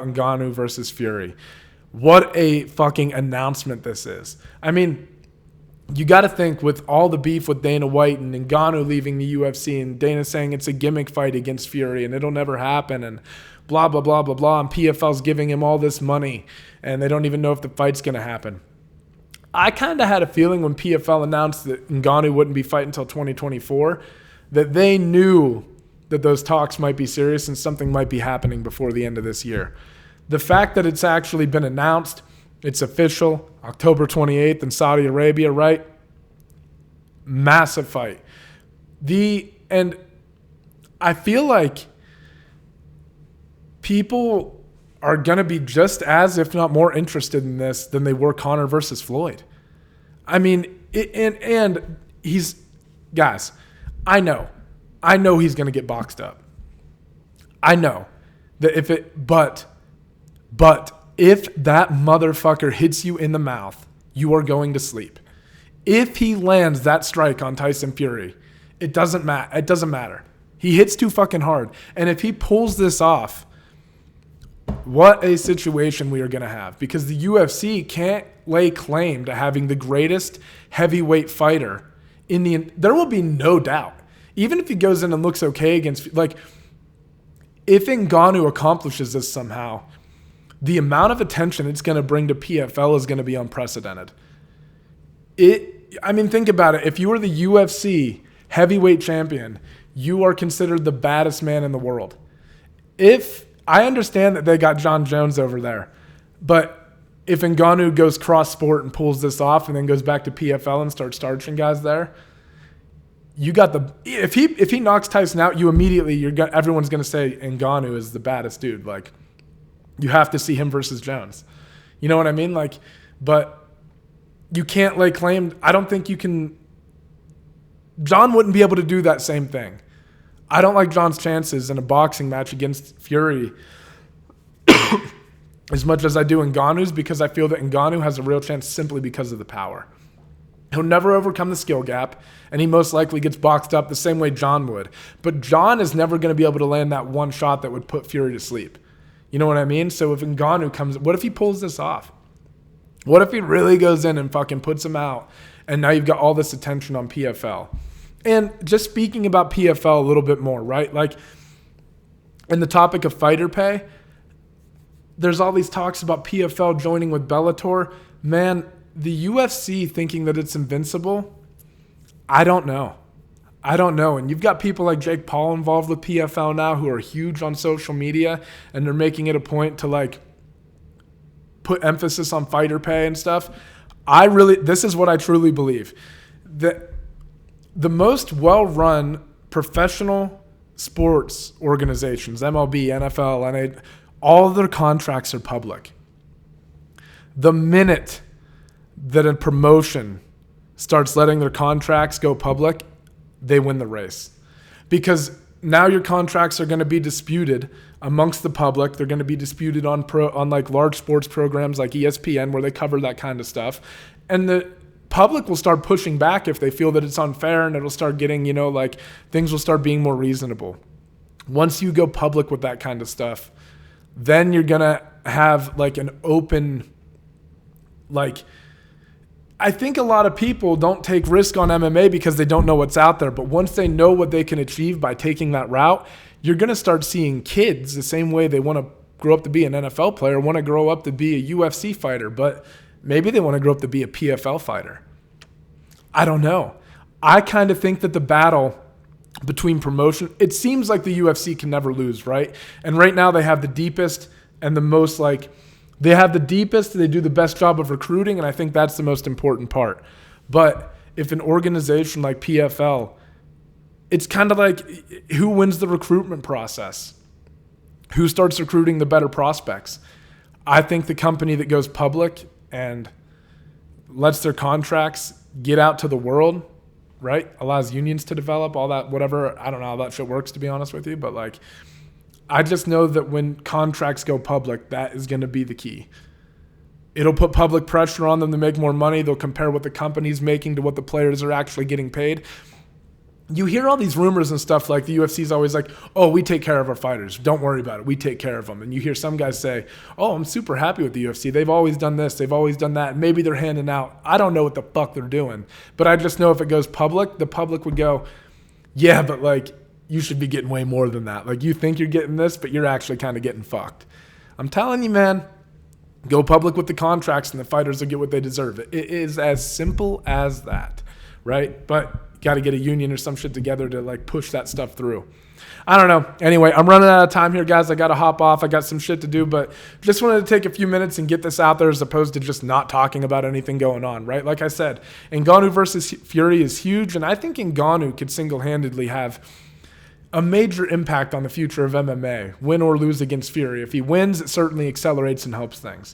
Ngannou versus Fury. What a fucking announcement this is. I mean, you got to think with all the beef with Dana White and Ngannou leaving the UFC and Dana saying it's a gimmick fight against Fury and it'll never happen and blah, blah, blah, blah, blah. And PFL's giving him all this money and they don't even know if the fight's going to happen. I kind of had a feeling when PFL announced that Ngannou wouldn't be fighting until 2024 that they knew that those talks might be serious and something might be happening before the end of this year. The fact that it's actually been announced, it's official, October 28th in Saudi Arabia, right? Massive fight. And I feel like people are going to be just as, if not more interested in this than they were Conor versus Floyd. I mean, and he's, guys, I know he's going to get boxed up. I know that but if that motherfucker hits you in the mouth, you are going to sleep. If he lands that strike on Tyson Fury, it doesn't matter. He hits too fucking hard. And if he pulls this off, what a situation we are going to have, because the UFC can't lay claim to having the greatest heavyweight fighter there will be no doubt. Even if he goes in and looks okay against, like, if Ngannou accomplishes this somehow, the amount of attention it's going to bring to PFL is going to be unprecedented. Think about it. If you were the UFC heavyweight champion, you are considered the baddest man in the world. I understand that they got John Jones over there, but if Ngannou goes cross-sport and pulls this off and then goes back to PFL and starts starching guys there, you got if he knocks Tyson out, everyone's going to say Ngannou is the baddest dude. Like, you have to see him versus Jones. You know what I mean? Like, but you can't lay claim. I don't think you can. John wouldn't be able to do that same thing. I don't like John's chances in a boxing match against Fury as much as I do Ngannou's, because I feel that Ngannou has a real chance simply because of the power. He'll never overcome the skill gap, and he most likely gets boxed up the same way John would. But John is never going to be able to land that one shot that would put Fury to sleep. You know what I mean? So if Ngannou comes, what if he pulls this off? What if he really goes in and fucking puts him out, and now you've got all this attention on PFL? And just speaking about PFL a little bit more, right? Like, in the topic of fighter pay, there's all these talks about PFL joining with Bellator. Man, the UFC thinking that it's invincible, I don't know. And you've got people like Jake Paul involved with PFL now who are huge on social media, and they're making it a point to, like, put emphasis on fighter pay and stuff. This is what I truly believe. That the most well-run professional sports organizations, MLB, NFL, NHL, all of their contracts are public. The minute that a promotion starts letting their contracts go public, they win the race. Because now your contracts are going to be disputed amongst the public. They're going to be disputed on like large sports programs like ESPN, where they cover that kind of stuff. And the public will start pushing back if they feel that it's unfair, and it'll start getting, like, things will start being more reasonable. Once you go public with that kind of stuff, then you're going to have, like, an open, like, I think a lot of people don't take risk on MMA because they don't know what's out there. But once they know what they can achieve by taking that route, you're going to start seeing kids the same way they want to grow up to be an NFL player, want to grow up to be a UFC fighter, but maybe they want to grow up to be a PFL fighter. I don't know. I kind of think that the battle between promotion, it seems like the UFC can never lose, right? And right now they have the deepest and the most, like, they have the deepest, they do the best job of recruiting, and I think that's the most important part. But if an organization like PFL, it's kind of like, who wins the recruitment process? Who starts recruiting the better prospects? I think the company that goes public and lets their contracts get out to the world, right? Allows unions to develop, all that, whatever. I don't know how that shit works, to be honest with you, but, like, I just know that when contracts go public, that is going to be the key. It'll put public pressure on them to make more money. They'll compare what the company's making to what the players are actually getting paid. you hear all these rumors and stuff like the UFC is always like, oh, we take care of our fighters. Don't worry about it. We take care of them. And you hear some guys say, oh, I'm super happy with the UFC. They've always done this. They've always done that. Maybe they're handing out. I don't know what the fuck they're doing. But I just know if it goes public, the public would go, yeah, but like you should be getting way more than that. Like you think you're getting this, but you're actually kind of getting fucked. I'm telling you, man, go public with the contracts and the fighters will get what they deserve. It is as simple as that, right? But got to get a union or some shit together to like push that stuff through. I don't know. Anyway, I'm running out of time here, guys. I got to hop off. I got some shit to do, but just wanted to take a few minutes and get this out there as opposed to just not talking about anything going on, right? Like I said, Ngannou versus Fury is huge, and I think Ngannou could single-handedly have a major impact on the future of MMA, win or lose against Fury. If he wins, it certainly accelerates and helps things.